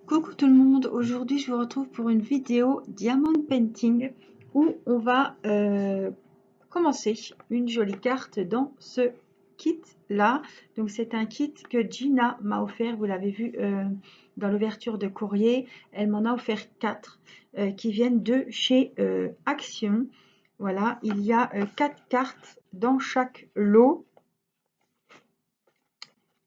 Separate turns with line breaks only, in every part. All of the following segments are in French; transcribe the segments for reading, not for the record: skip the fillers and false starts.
Coucou tout le monde, aujourd'hui je vous retrouve pour une vidéo Diamond Painting où on va commencer une jolie carte dans ce kit là. Donc c'est un kit que Gina m'a offert, vous l'avez vu dans l'ouverture de courrier, elle m'en a offert 4 qui viennent de chez Action. Voilà, il y a 4 cartes dans chaque lot.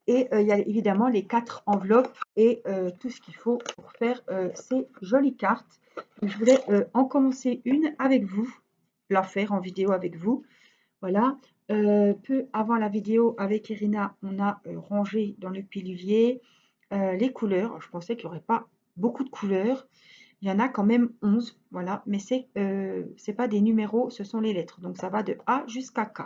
Et il y a évidemment les 4 enveloppes et tout ce qu'il faut pour faire ces jolies cartes. Donc, je voulais en commencer une avec vous, la faire en vidéo avec vous. Voilà. Peu avant la vidéo avec Irina, on a rangé dans le pilulier les couleurs. Je pensais qu'il n'y aurait pas beaucoup de couleurs. Il y en a quand même 11, voilà, mais c'est pas des numéros, ce sont les lettres. Donc ça va de A jusqu'à K.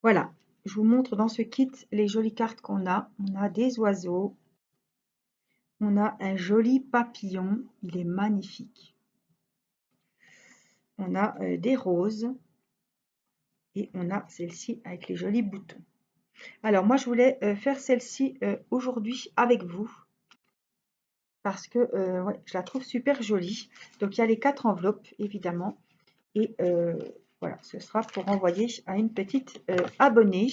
Voilà, je vous montre dans ce kit les jolies cartes qu'on a. On a des oiseaux, on a un joli papillon, il est magnifique. On a des roses et on a celle-ci avec les jolis boutons. Alors moi je voulais faire celle-ci aujourd'hui avec vous parce que ouais, je la trouve super jolie. Donc il y a les 4 enveloppes évidemment et voilà, ce sera pour envoyer à une petite abonnée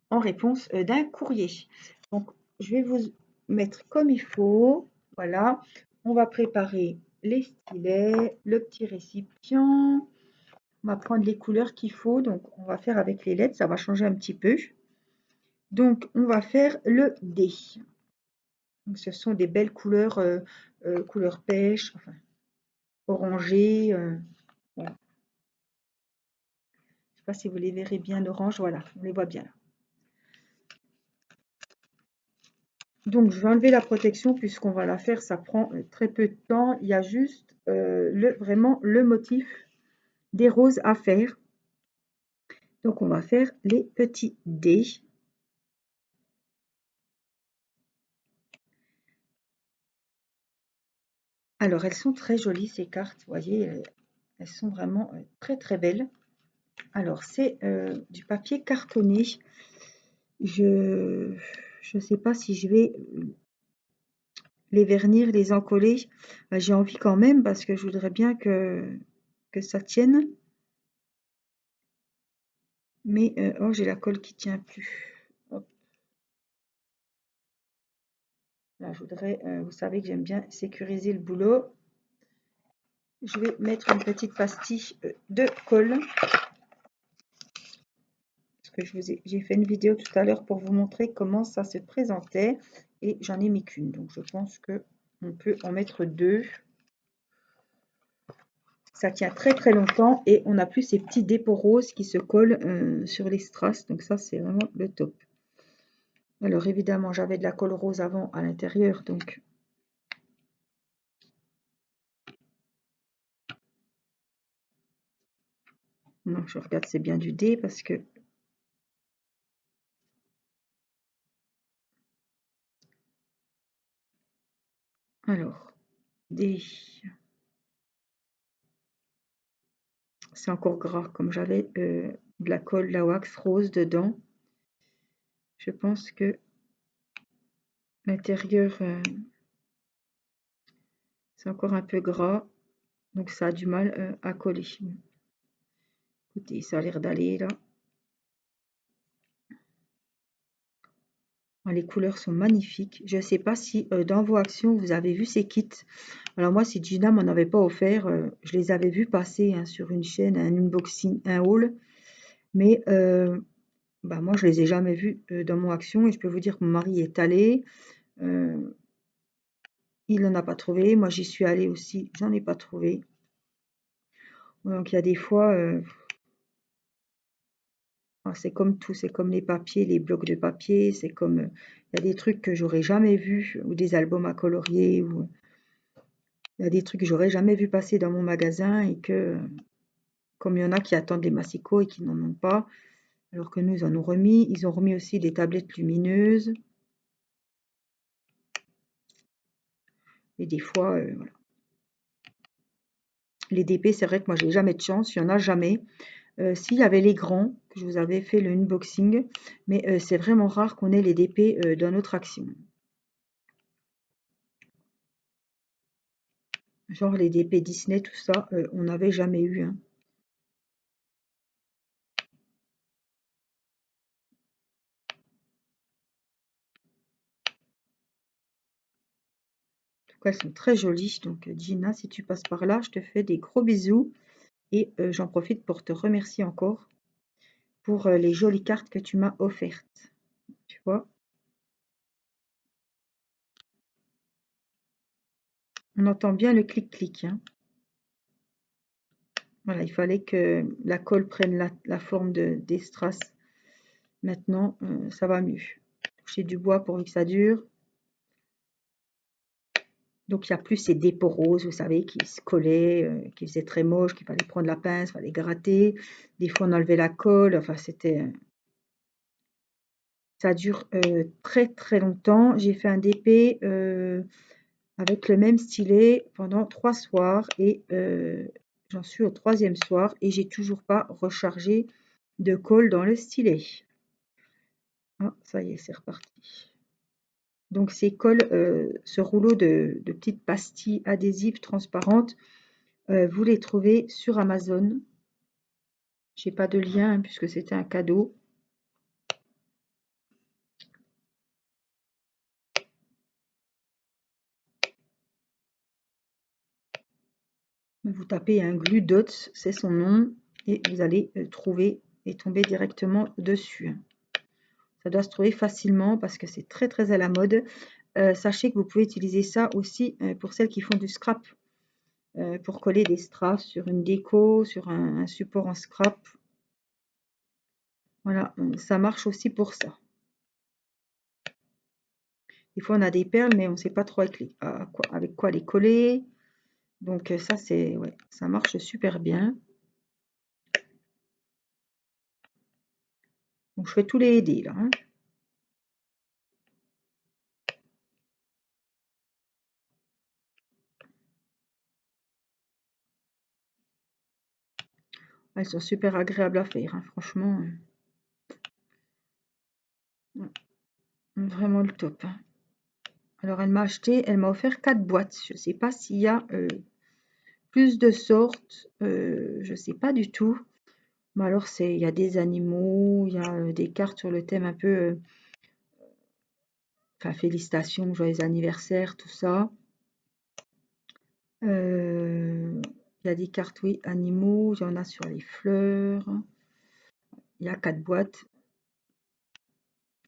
en réponse d'un courrier. Donc, je vais vous mettre comme il faut. Voilà. On va préparer les stylets, le petit récipient. On va prendre les couleurs qu'il faut. Donc, on va faire avec les lettres. Ça va changer un petit peu. Donc, on va faire le D. Donc, ce sont des belles couleurs, couleur pêche, enfin, orangé. Voilà. Je ne sais pas si vous les verrez bien orange. Voilà, on les voit bien là. Donc, je vais enlever la protection puisqu'on va la faire, ça prend très peu de temps. Il y a juste vraiment le motif des roses à faire. Donc, on va faire les petits dés. Alors, elles sont très jolies ces cartes, vous voyez, elles sont vraiment très très belles. Alors, c'est du papier cartonné. Je ne sais pas si je vais les vernir, les encoller. J'ai envie quand même parce que je voudrais bien que ça tienne. Mais oh, j'ai la colle qui tient plus. Hop. Là, je voudrais, vous savez que j'aime bien sécuriser le boulot. Je vais mettre une petite pastille de colle. Parce que j'ai fait une vidéo tout à l'heure pour vous montrer comment ça se présentait. Et j'en ai mis qu'une. Donc, je pense qu'on peut en mettre 2. Ça tient très très longtemps et on n'a plus ces petits dépôts roses qui se collent sur les strass. Donc ça, c'est vraiment le top. Alors évidemment, j'avais de la colle rose avant à l'intérieur. Donc non, je regarde, c'est bien du dé parce que... Alors, dé... C'est encore gras, comme j'avais de la colle, la wax rose dedans. Je pense que l'intérieur, c'est encore un peu gras. Donc ça a du mal à coller. Écoutez, ça a l'air d'aller là. Les couleurs sont magnifiques. Je ne sais pas si dans vos actions, vous avez vu ces kits. Alors moi, si Gina m'en avait pas offert, je les avais vus passer hein, sur une chaîne, un unboxing, un haul. Mais bah, moi, je les ai jamais vus dans mon action. Et je peux vous dire que mon mari est allé. Il n'en a pas trouvé. Moi, j'y suis allée aussi. J'en ai pas trouvé. Donc, il y a des fois... c'est comme tout, c'est comme les papiers, les blocs de papier, c'est comme, il y a des trucs que j'aurais jamais vus, ou des albums à colorier, ou il y a des trucs que j'aurais jamais vu passer dans mon magasin et que, comme il y en a qui attendent les massicots et qui n'en ont pas, alors que nous, ils en ont remis. Ils ont remis aussi des tablettes lumineuses. Et des fois, voilà. Les DP, c'est vrai que moi, j'ai jamais de chance, il n'y en a jamais. S'il y avait les grands, que je vous avais fait le unboxing, mais c'est vraiment rare qu'on ait les DP dans notre action. Genre les DP Disney, tout ça, on n'avait jamais eu, hein. En tout cas, elles sont très jolies. Donc, Gina, si tu passes par là, je te fais des gros bisous. Et j'en profite pour te remercier encore pour les jolies cartes que tu m'as offertes. Tu vois, on entend bien le clic-clic, hein. Voilà, il fallait que la colle prenne la forme des strass. Maintenant, ça va mieux. Toucher du bois pour que ça dure. Donc, il n'y a plus ces dépôts roses, vous savez, qui se collaient, qui faisaient très moche, qu'il fallait prendre la pince, il fallait gratter. Des fois, on enlevait la colle. Enfin, c'était... Ça dure très très longtemps. J'ai fait un DP avec le même stylet pendant 3 soirs et j'en suis au 3e soir et j'ai toujours pas rechargé de colle dans le stylet. Ah, ça y est, c'est reparti. Donc ces colles, ce rouleau de petites pastilles adhésives transparentes, vous les trouvez sur Amazon. J'ai pas de lien hein, puisque c'était un cadeau. Vous tapez un glue dots, c'est son nom, et vous allez trouver et tomber directement dessus. Ça doit se trouver facilement parce que c'est très très à la mode. Sachez que vous pouvez utiliser ça aussi pour celles qui font du scrap, pour coller des strass sur une déco, sur un support en scrap. Voilà, ça marche aussi pour ça. Des fois on a des perles mais on ne sait pas trop avec quoi les coller. Donc ça c'est ouais, ça marche super bien. Donc je fais tous les dés là, hein. Elles sont super agréables à faire, hein, franchement. Ouais, vraiment le top, hein. Alors elle m'a offert 4 boîtes. Je ne sais pas s'il y a plus de sortes, je ne sais pas du tout. Mais alors il y a des animaux, il y a des cartes sur le thème un peu, enfin félicitations, joyeux anniversaire, tout ça. Il y a des cartes, oui, animaux, il y en a sur les fleurs. Il y a 4 boîtes,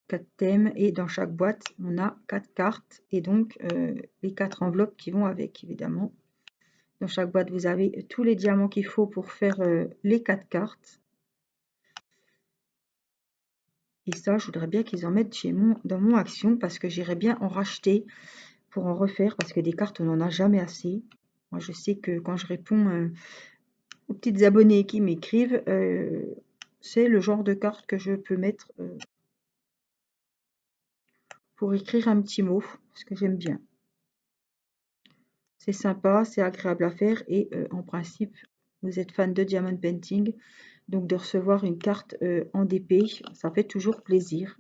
4 thèmes, et dans chaque boîte, on a 4 cartes, et donc les 4 enveloppes qui vont avec, évidemment. Dans chaque boîte, vous avez tous les diamants qu'il faut pour faire les 4 cartes. Et ça, je voudrais bien qu'ils en mettent dans mon action parce que j'irais bien en racheter pour en refaire parce que des cartes, on n'en a jamais assez. Moi, je sais que quand je réponds aux petites abonnées qui m'écrivent, c'est le genre de carte que je peux mettre pour écrire un petit mot parce que j'aime bien. C'est sympa, c'est agréable à faire et en principe, vous êtes fan de Diamond Painting, donc de recevoir une carte en DP, ça fait toujours plaisir.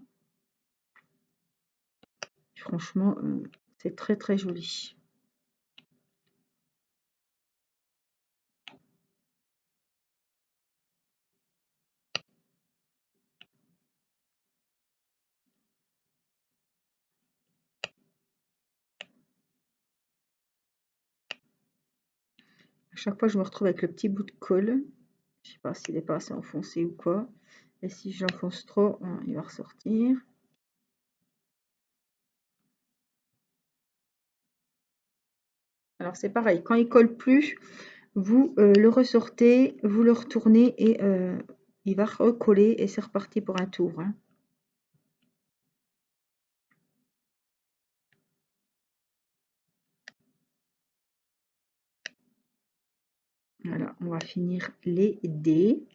Franchement, c'est très très joli. À chaque fois, je me retrouve avec le petit bout de colle. Je sais pas s'il n'est pas assez enfoncé ou quoi. Et si je l'enfonce trop, hein, il va ressortir. Alors c'est pareil, quand il colle plus, vous le ressortez, vous le retournez et il va recoller et c'est reparti pour un tour, hein. Voilà, on va finir les dés.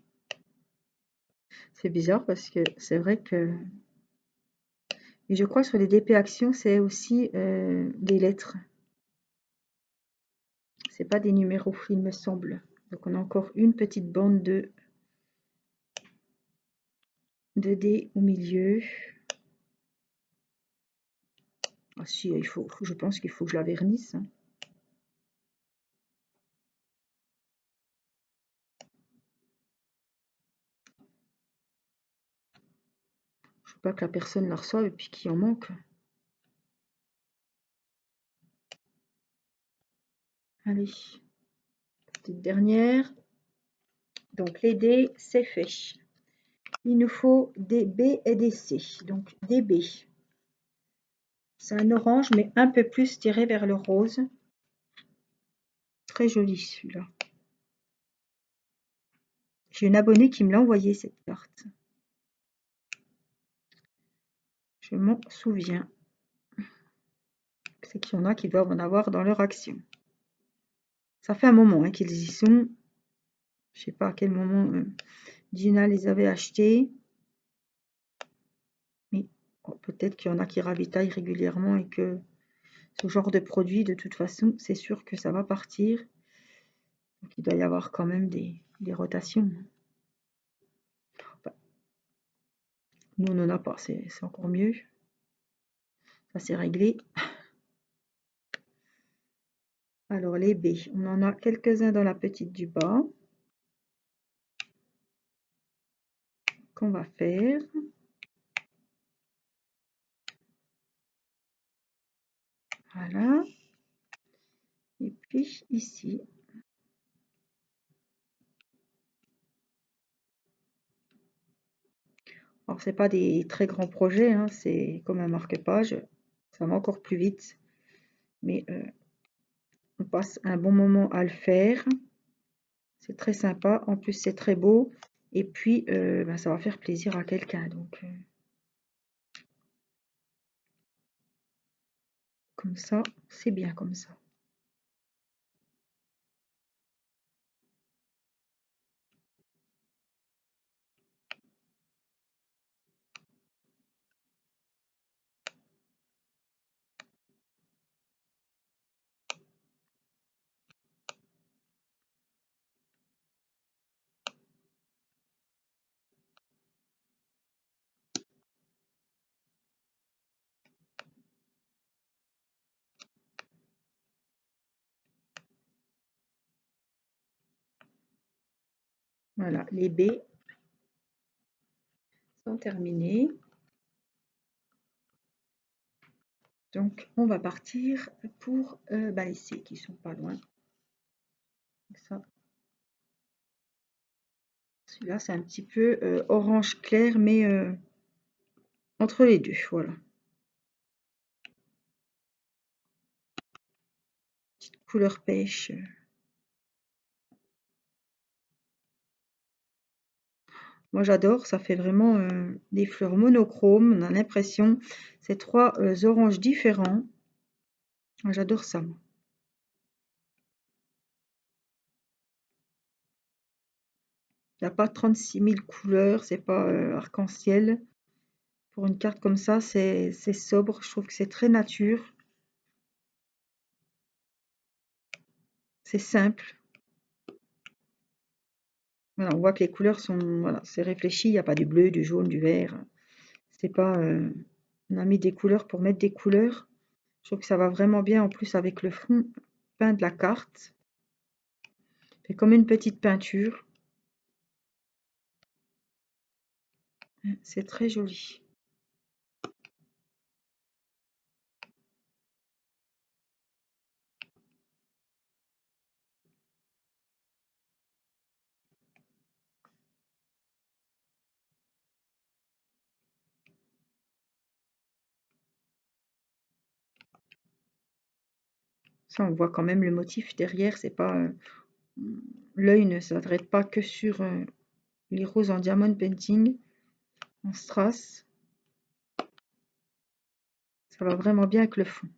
C'est bizarre parce que c'est vrai que... Et je crois sur les DP Action, c'est aussi des lettres. C'est pas des numéros, il me semble. Donc on a encore une petite bande de dés au milieu. Ah si, je pense qu'il faut que je la vernisse, hein. pas que la personne la reçoive et puis qu'il en manque. Allez, petite dernière. Donc les dés, c'est fait. Il nous faut des B et des C. Donc des B. C'est un orange, mais un peu plus tiré vers le rose. Très joli celui-là. J'ai une abonnée qui me l'a envoyé cette carte. Je m'en souviens. C'est qu'il y en a qui doivent en avoir dans leur action. Ça fait un moment hein, qu'ils y sont. Je sais pas à quel moment Gina les avait achetés. Mais peut-être qu'il y en a qui ravitaillent régulièrement et que ce genre de produit, de toute façon, c'est sûr que ça va partir. Donc il doit y avoir quand même des rotations. Enfin, nous, on n'en a pas, c'est encore mieux. Ça, c'est réglé. Alors, les B, on en a quelques-uns dans la petite du bas. Qu'on va faire. Voilà. Et puis, ici. Alors, c'est pas des très grands projets, hein, c'est comme un marque-page. Ça va encore plus vite. Mais on passe un bon moment à le faire. C'est très sympa. En plus, c'est très beau. Et puis, ben, ça va faire plaisir à quelqu'un. Donc, comme ça, c'est bien comme ça. Voilà, les baies sont terminés. Donc, on va partir pour les C qui sont pas loin. Ça. Celui-là, c'est un petit peu orange clair, mais entre les deux, voilà. Petite couleur pêche. Moi, j'adore, ça fait vraiment des fleurs monochromes. On a l'impression, c'est trois oranges différents. Moi, j'adore ça. Il n'y a pas 36 000 couleurs, c'est pas arc-en-ciel. Pour une carte comme ça, c'est sobre. Je trouve que c'est très nature. C'est simple. Voilà, on voit que les couleurs sont, voilà, c'est réfléchi. Il n'y a pas du bleu, du jaune, du vert. C'est pas, on a mis des couleurs pour mettre des couleurs. Je trouve que ça va vraiment bien en plus avec le fond peint de la carte. C'est comme une petite peinture. C'est très joli. Ça, on voit quand même le motif derrière. C'est pas l'œil ne s'arrête pas que sur les roses en diamond painting, en strass. Ça va vraiment bien avec le fond.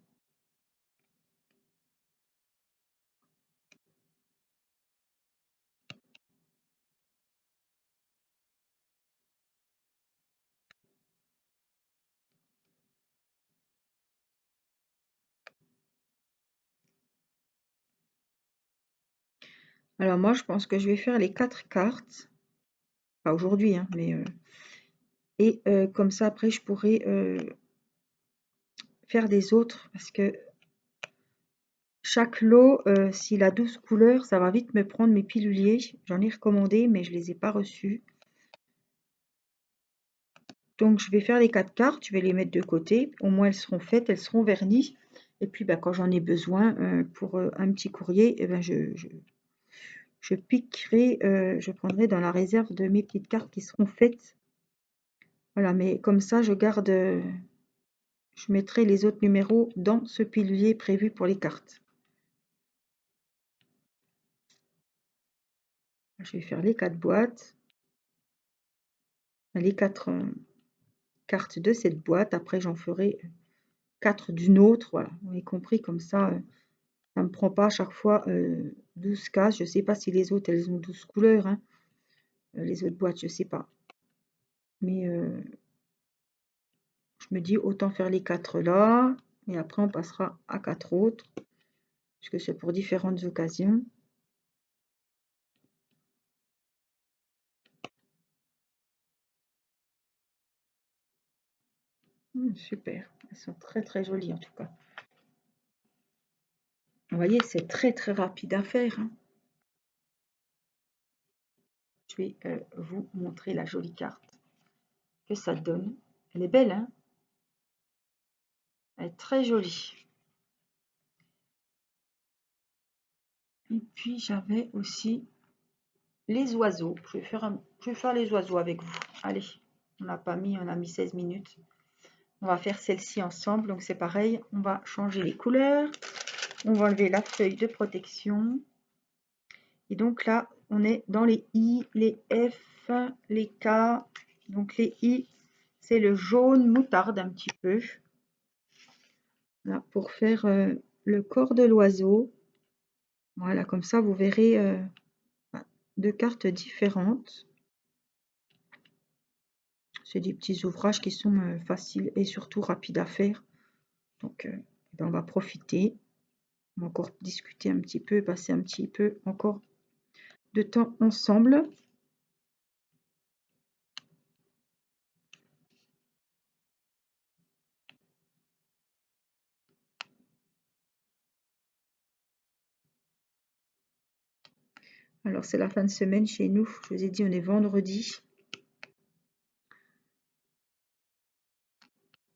Alors moi, je pense que je vais faire les 4 cartes. Pas aujourd'hui, hein, mais et comme ça, après, je pourrai faire des autres parce que chaque lot, s'il a 12 couleurs, ça va vite me prendre mes piluliers. J'en ai recommandé, mais je les ai pas reçus. Donc je vais faire les 4 cartes, je vais les mettre de côté. Au moins elles seront faites, elles seront vernies. Et puis quand j'en ai besoin pour un petit courrier, eh ben, je piquerai, je prendrai dans la réserve de mes petites cartes qui seront faites. Voilà, mais comme ça je garde, je mettrai les autres numéros dans ce pilier prévu pour les cartes. Je vais faire les 4 boîtes, les 4 cartes de cette boîte. Après j'en ferai 4 d'une autre. Voilà, vous avez compris, comme ça ça me prend pas à chaque fois 12 cases. Je sais pas si les autres elles ont 12 couleurs, hein. Les autres boîtes, je sais pas. Mais je me dis autant faire les 4 là. Et après on passera à 4 autres. Puisque c'est pour différentes occasions. Super, elles sont très très jolies en tout cas. Vous voyez, c'est très très rapide à faire, hein. Je vais vous montrer la jolie carte que ça donne. Elle est belle, hein. Elle est très jolie. Et puis j'avais aussi les oiseaux. Je vais faire les oiseaux avec vous. Allez, on n'a pas mis, on a mis 16 minutes. On va faire celle-ci ensemble. Donc c'est pareil, on va changer les couleurs. On va enlever la feuille de protection. Et donc là, on est dans les I, les F, les K. Donc les I, c'est le jaune moutarde un petit peu. Là, pour faire le corps de l'oiseau. Voilà, comme ça, vous verrez deux cartes différentes. C'est des petits ouvrages qui sont faciles et surtout rapides à faire. Donc, on va profiter. On va encore discuter un petit peu, passer un petit peu encore de temps ensemble. Alors, c'est la fin de semaine chez nous. Je vous ai dit, on est vendredi.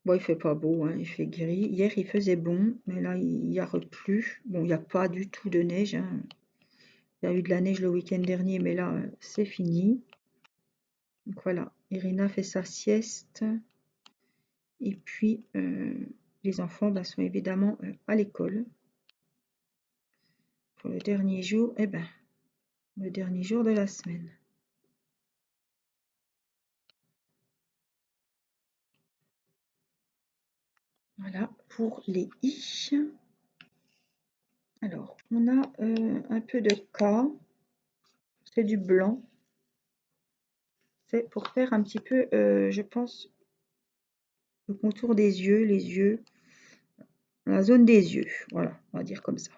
Bon, il fait pas beau, hein, il fait gris. Hier, il faisait bon, mais là, il y a replu. Bon, il n'y a pas du tout de neige, hein. Il y a eu de la neige le week-end dernier, mais là, c'est fini. Donc voilà, Irina fait sa sieste. Et puis, les enfants sont évidemment à l'école. Pour le dernier jour, le dernier jour de la semaine. Voilà pour les i. Alors, on a un peu de K. C'est du blanc. C'est pour faire un petit peu, je pense, le contour des yeux, les yeux, la zone des yeux. Voilà, on va dire comme ça.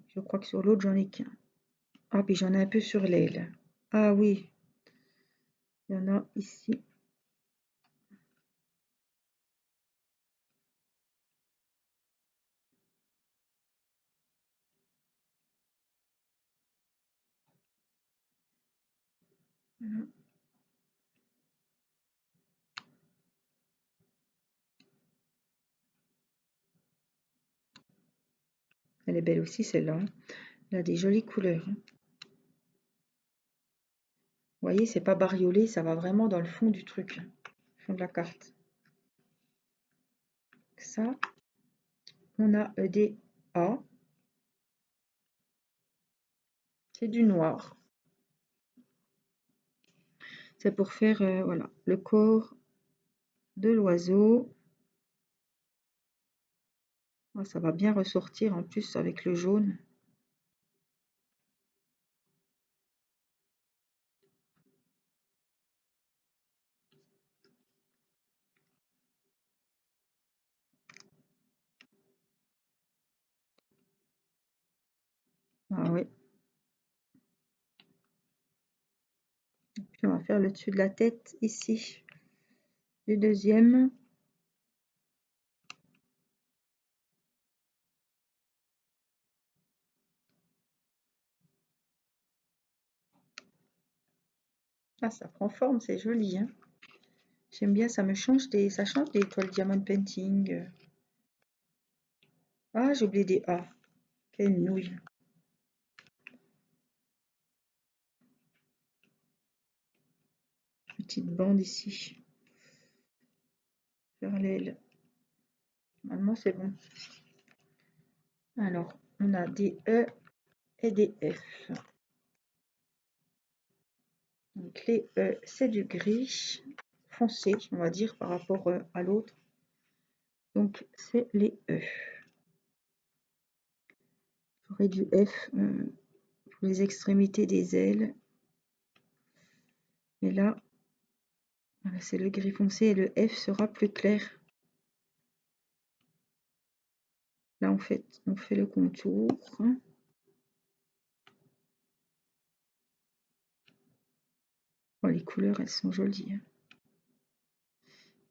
Je crois que sur l'autre, j'en ai qu'un. Ah, puis j'en ai un peu sur l'aile. Ah oui, il y en a ici. Voilà. Elle est belle aussi, celle-là, hein. Elle a des jolies couleurs, hein. Vous voyez, c'est pas bariolé, ça va vraiment dans le fond du truc, hein, le fond de la carte. Ça, on a des A. C'est du noir. C'est pour faire voilà, le corps de l'oiseau. Oh, ça va bien ressortir en plus avec le jaune. Ah oui. Et puis on va faire le dessus de la tête ici. Le deuxième. Ah, ça prend forme, c'est joli, hein. J'aime bien, ça change des toiles diamond painting. Ah, j'ai oublié des A. Quelle nouille. Petite bande ici. Parallèle. Normalement, c'est bon. Alors, on a des E et des F. Donc, les E, c'est du gris foncé, on va dire, par rapport à l'autre. Donc, c'est les E. J'aurai du F pour les extrémités des ailes. Et là, voilà, c'est le gris foncé et le F sera plus clair. Là, en fait, on fait le contour. Oh, les couleurs, elles sont jolies.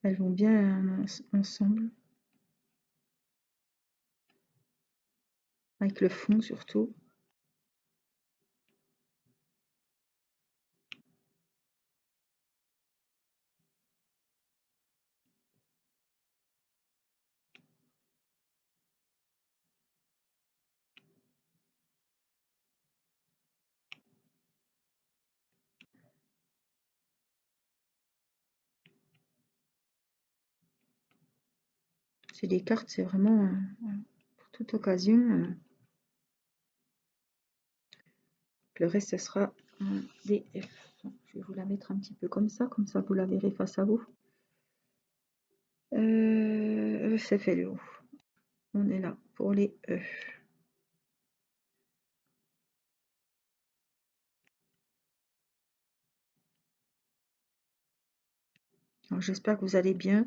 Elles vont bien ensemble. Avec le fond, surtout. C'est des cartes, c'est vraiment pour toute occasion. Le reste, ce sera des F. Je vais vous la mettre un petit peu comme ça vous la verrez face à vous. C'est fait le haut. On est là pour les E. Alors, j'espère que vous allez bien.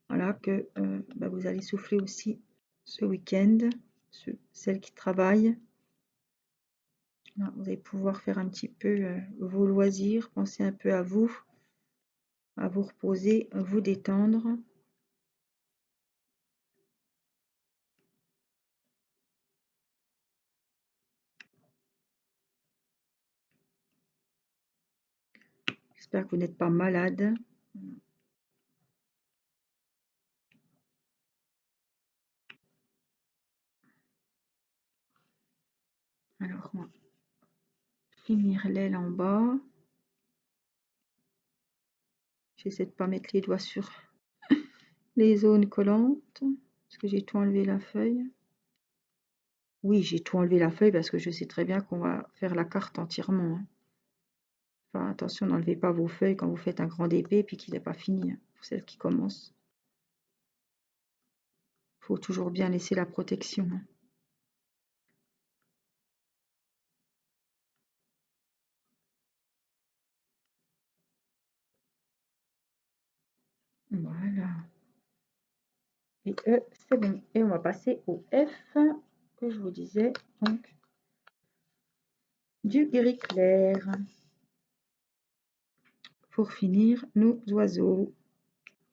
Voilà, que vous allez souffler aussi ce week-end. Celles qui travaillent. Là, vous allez pouvoir faire un petit peu vos loisirs, penser un peu à vous reposer, vous détendre. J'espère que vous n'êtes pas malade. Alors, on va finir l'aile en bas. J'essaie de ne pas mettre les doigts sur les zones collantes. Parce que j'ai tout enlevé la feuille. Oui, j'ai tout enlevé la feuille parce que je sais très bien qu'on va faire la carte entièrement. Hein. Enfin, attention, n'enlevez pas vos feuilles quand vous faites un grand épée puis qu'il n'est pas fini. Hein, pour celles qui commencent. Il faut toujours bien laisser la protection. Hein. Voilà. Et E, c'est bon. Et on va passer au F que je vous disais. Donc, du gris clair. Pour finir, nos oiseaux.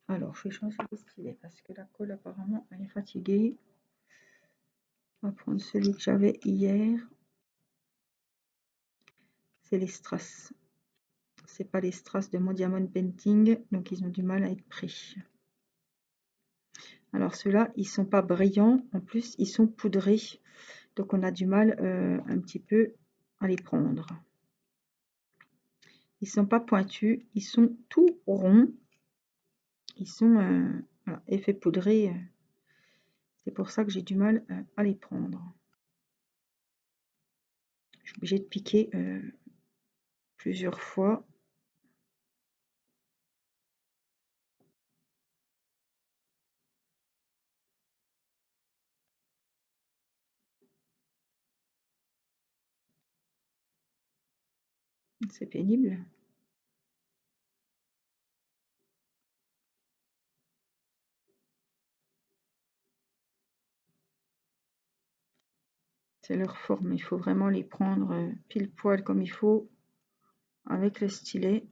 Alors, je vais changer de stylet parce que la colle, apparemment, elle est fatiguée. On va prendre celui que j'avais hier. C'est les strass. C'est pas les strass de mon diamond painting, donc ils ont du mal à être pris. Alors ceux-là, ils sont pas brillants, en plus ils sont poudrés, donc on a du mal un petit peu à les prendre. Ils sont pas pointus, ils sont tout ronds. Ils sont voilà, effet poudré. C'est pour ça que j'ai du mal à les prendre. Je suis obligée de piquer plusieurs fois. C'est pénible. C'est leur forme, il faut vraiment les prendre pile poil comme il faut avec le stylet.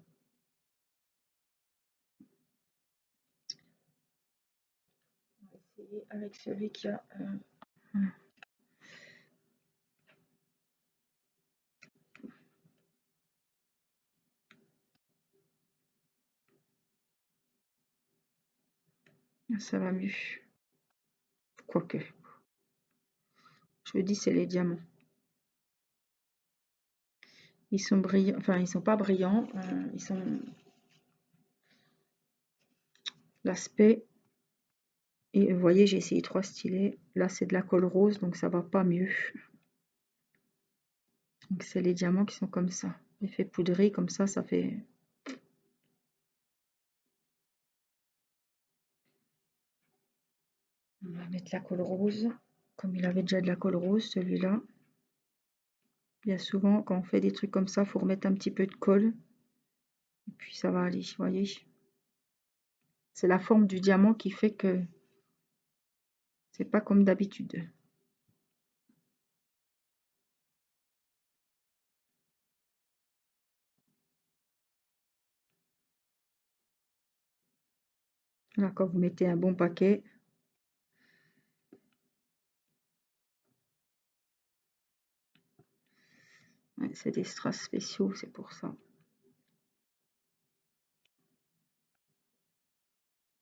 On va essayer avec celui qui a Ça va mieux. Quoique. Je me dis c'est les diamants. Ils sont brillants. Enfin, ils sont pas brillants. Ils sont... L'aspect... Et vous voyez, j'ai essayé 3 stylets. Là, c'est de la colle rose, donc ça va pas mieux. Donc c'est les diamants qui sont comme ça. L'effet poudré, comme ça fait... On va mettre la colle rose. Comme il avait déjà de la colle rose, celui-là. Bien souvent, quand on fait des trucs comme ça, il faut remettre un petit peu de colle. Et puis ça va aller, vous voyez. C'est la forme du diamant qui fait que c'est pas comme d'habitude. Là, quand vous mettez un bon paquet, ouais, c'est des strass spéciaux, c'est pour ça. En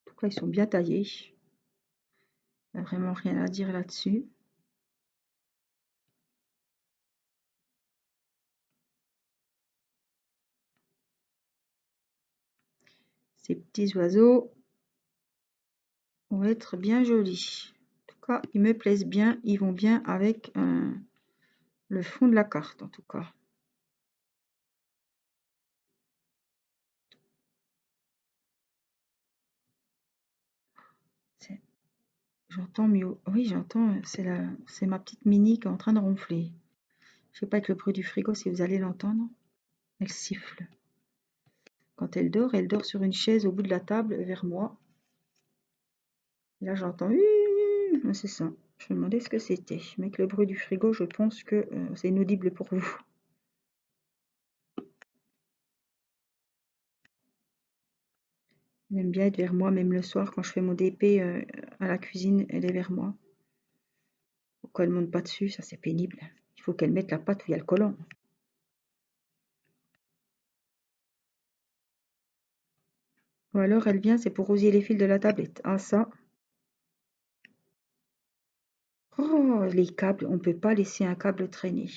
tout cas, ils sont bien taillés. Il n'y a vraiment rien à dire là-dessus. Ces petits oiseaux vont être bien jolis. En tout cas, ils me plaisent bien. Ils vont bien avec le fond de la carte, en tout cas. J'entends mieux. Oui, j'entends. C'est ma petite Mini qui est en train de ronfler. Je sais pas avec le bruit du frigo si vous allez l'entendre. Elle siffle. Quand elle dort sur une chaise au bout de la table vers moi. Et là, j'entends. C'est ça. Je me demandais ce que c'était. Mais avec le bruit du frigo, je pense que c'est inaudible pour vous. Elle aime bien être vers moi, même le soir quand je fais mon DP à la cuisine, elle est vers moi. Pourquoi elle ne monte pas dessus? Ça, c'est pénible. Il faut qu'elle mette la pâte où il y a le collant. Ou alors elle vient, c'est pour rosiller les fils de la tablette. Ah ça. Oh, les câbles, on ne peut pas laisser un câble traîner.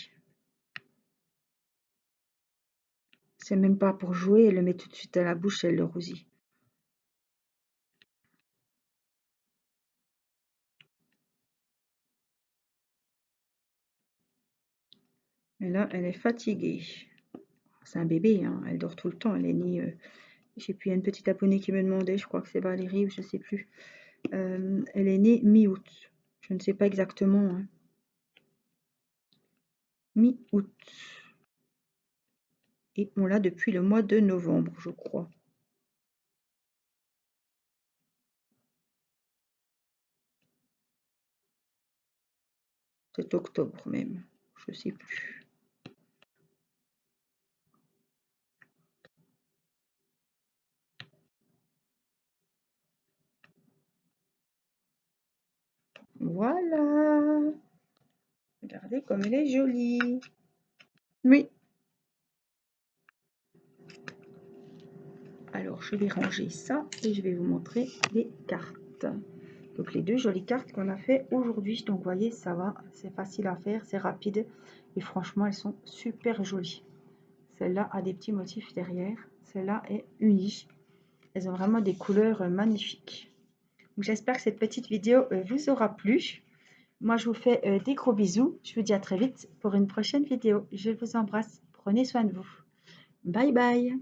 C'est même pas pour jouer, elle le met tout de suite à la bouche, elle le rousille. Et là, elle est fatiguée. C'est un bébé, hein. Elle dort tout le temps. Elle est née. Je sais plus, il y a une petite abonnée qui me demandait, je crois que c'est Valérie ou je sais plus. Elle est née mi-août. Je ne sais pas exactement, hein. Mi-août. Et on l'a depuis le mois de novembre, je crois. C'est octobre même. Je sais plus. Voilà. Regardez comme elle est jolie. Oui. Alors, je vais ranger ça et je vais vous montrer les cartes. Donc, les 2 jolies cartes qu'on a fait aujourd'hui. Donc, vous voyez, ça va. C'est facile à faire, c'est rapide. Et franchement, elles sont super jolies. Celle-là a des petits motifs derrière. Celle-là est unie. Elles ont vraiment des couleurs magnifiques. J'espère que cette petite vidéo vous aura plu. Moi, je vous fais des gros bisous. Je vous dis à très vite pour une prochaine vidéo. Je vous embrasse. Prenez soin de vous. Bye bye.